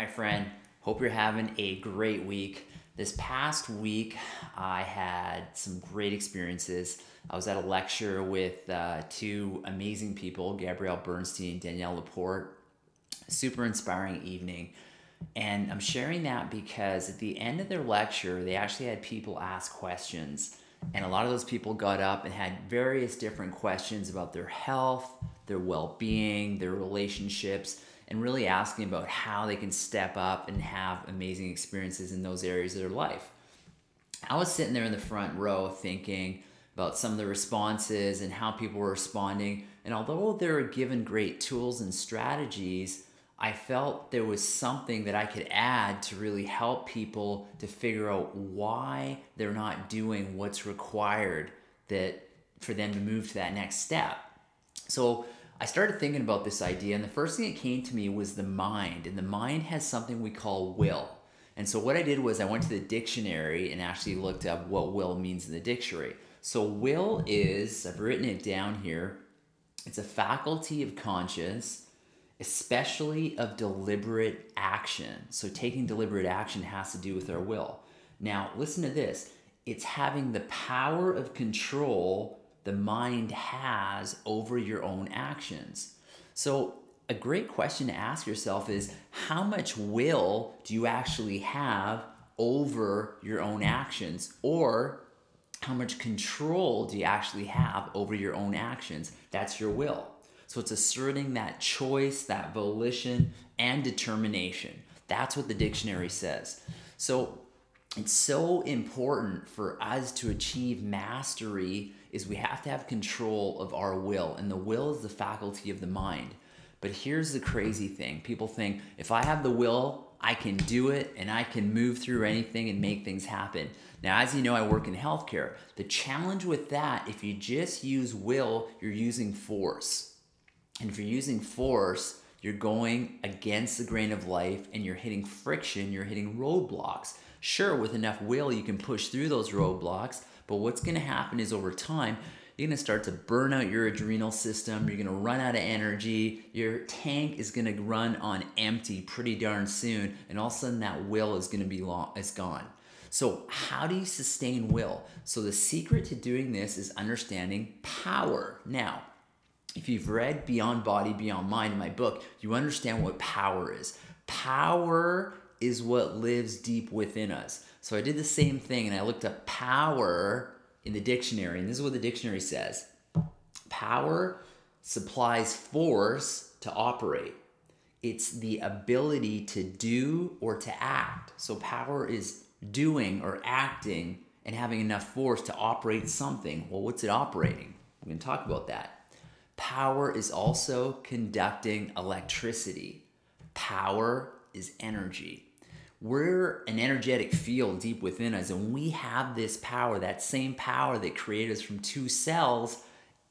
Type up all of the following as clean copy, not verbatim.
my friend. Hope you're having a great week. This past week, I had some great experiences. I was at a lecture with two amazing people, Gabrielle Bernstein and Danielle Laporte. Super inspiring evening. And I'm sharing that because at the end of their lecture, they actually had people ask questions. And a lot of those people got up and had various different questions about their health, their well-being, their relationships, and really asking about how they can step up and have amazing experiences in those areas of their life. I was sitting there in the front row thinking about some of the responses and how people were responding. And although they were given great tools and strategies, I felt there was something that I could add to really help people to figure out why they're not doing what's required for them to move to that next step. So I started thinking about this idea, and the first thing that came to me was the mind. And the mind has something we call will. And so what I did was I went to the dictionary and actually looked up what will means in the dictionary. So will is, I've written it down here, it's a faculty of conscious, especially of deliberate action. So taking deliberate action has to do with our will. Now, listen to this. It's having the power of control the mind has over your own actions. So a great question to ask yourself is, how much will do you actually have over your own actions? Or how much control do you actually have over your own actions? That's your will. So it's asserting that choice, that volition, and determination. That's what the dictionary says. So it's so important for us to achieve mastery is we have to have control of our will, and the will is the faculty of the mind. But here's the crazy thing. People think, if I have the will, I can do it and I can move through anything and make things happen. Now, as you know, I work in healthcare. The challenge with that, if you just use will, you're using force. And if you're using force, you're going against the grain of life and you're hitting friction, you're hitting roadblocks. Sure, with enough will, you can push through those roadblocks, but what's gonna happen is over time, you're gonna start to burn out your adrenal system, you're gonna run out of energy, your tank is gonna run on empty pretty darn soon, and all of a sudden that will is gonna be gone. So how do you sustain will? So the secret to doing this is understanding power. Now, if you've read Beyond Body, Beyond Mind in my book, you understand what power is. Power is what lives deep within us. So I did the same thing and I looked up power in the dictionary, and this is what the dictionary says. Power supplies force to operate. It's the ability to do or to act. So power is doing or acting and having enough force to operate something. Well, what's it operating? We're going to talk about that. Power is also conducting electricity. Power is energy. We're an energetic field deep within us, and we have this power, that same power that created us from two cells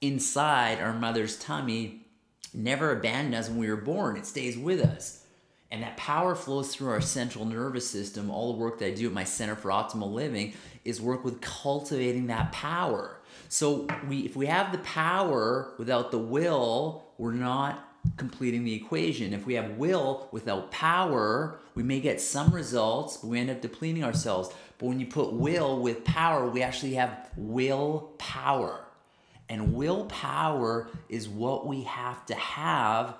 inside our mother's tummy, never abandoned us when we were born. It stays with us. And that power flows through our central nervous system. All the work that I do at my Center for Optimal Living is work with cultivating that power. So if we have the power without the will, we're not completing the equation. If we have will without power, we may get some results, but we end up depleting ourselves. But when you put will with power, we actually have willpower. And willpower is what we have to have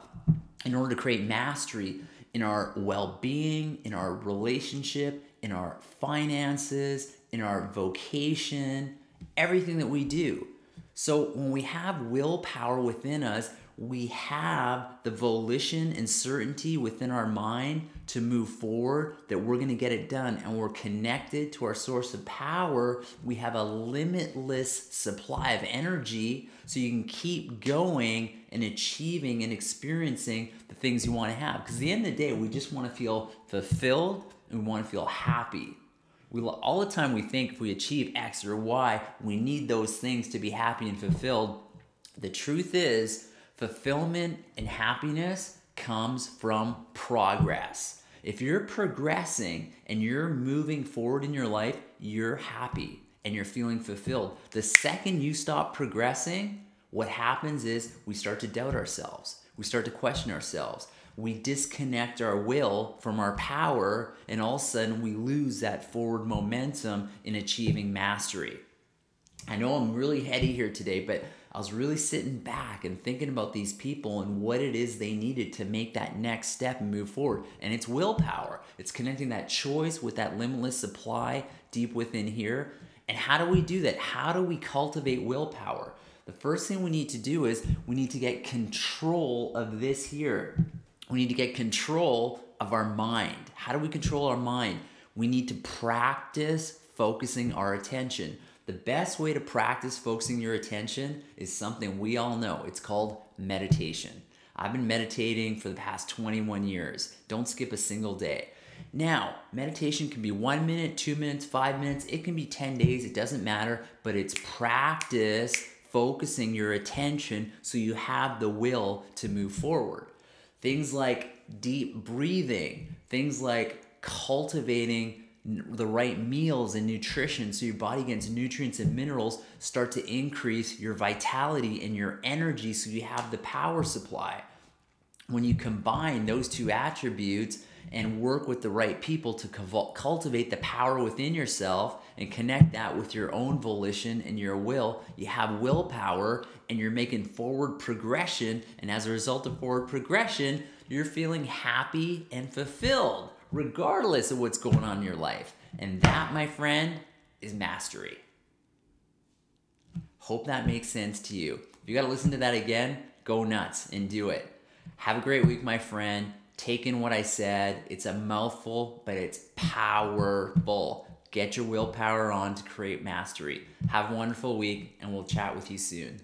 in order to create mastery in our well-being, in our relationship, in our finances, in our vocation, everything that we do. So when we have willpower within us, we have the volition and certainty within our mind to move forward, that we're going to get it done, and we're connected to our source of power. We have a limitless supply of energy, so you can keep going and achieving and experiencing the things you want to have. Because at the end of the day, we just want to feel fulfilled and we want to feel happy. All the time we think if we achieve X or Y, we need those things to be happy and fulfilled. The truth is, fulfillment and happiness comes from progress. If you're progressing and you're moving forward in your life, you're happy and you're feeling fulfilled. The second you stop progressing, what happens is we start to doubt ourselves. We start to question ourselves. we disconnect our will from our power, and all of a sudden we lose that forward momentum in achieving mastery. I know I'm really heady here today, but I was really sitting back and thinking about these people and what it is they needed to make that next step and move forward. And it's willpower. It's connecting that choice with that limitless supply deep within here. And how do we do that? How do we cultivate willpower? The first thing we need to do is we need to get control of this here. We need to get control of our mind. How do we control our mind? We need to practice focusing our attention. The best way to practice focusing your attention is something we all know. It's called meditation. I've been meditating for the past 21 years. Don't skip a single day. Now, meditation can be 1 minute, 2 minutes, 5 minutes. It can be 10 days. It doesn't matter, but it's practice focusing your attention so you have the will to move forward. Things like deep breathing, things like cultivating the right meals and nutrition so your body gets nutrients and minerals, start to increase your vitality and your energy so you have the power supply. When you combine those two attributes and work with the right people to cultivate the power within yourself and connect that with your own volition and your will, you have willpower and you're making forward progression. And as a result of forward progression, you're feeling happy and fulfilled, regardless of what's going on in your life. And that, my friend, is mastery. Hope that makes sense to you. If you got to listen to that again, go nuts and do it. Have a great week, my friend. Take in what I said. It's a mouthful, but it's powerful. Get your willpower on to create mastery. Have a wonderful week, and we'll chat with you soon.